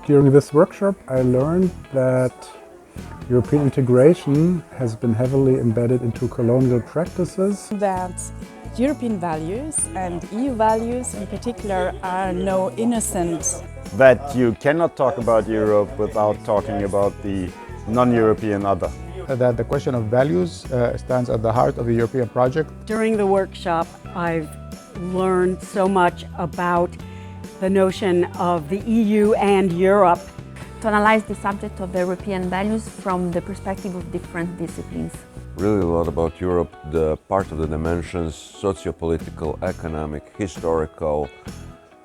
During this workshop, I learned that European integration has been heavily embedded into colonial practices. That European values and EU values in particular are no innocent. That you cannot talk about Europe without talking about the non-European other. That the question of values stands at the heart of the European project. During the workshop, I've learned so much about the notion of the EU and Europe. To analyze the subject of the European values from the perspective of different disciplines. Really a lot about Europe, the part of the dimensions, socio-political, economic, historical,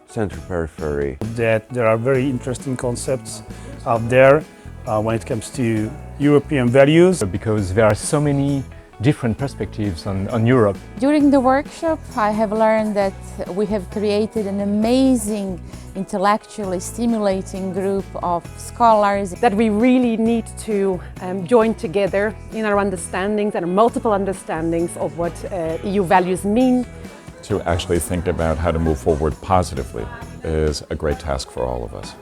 center-periphery. That there are very interesting concepts out there when it comes to European values. Because there are so many different perspectives on Europe. During the workshop, I have learned that we have created an amazing, intellectually stimulating group of scholars. That we really need to join together in our understandings and our multiple understandings of what EU values mean. To actually think about how to move forward positively is a great task for all of us.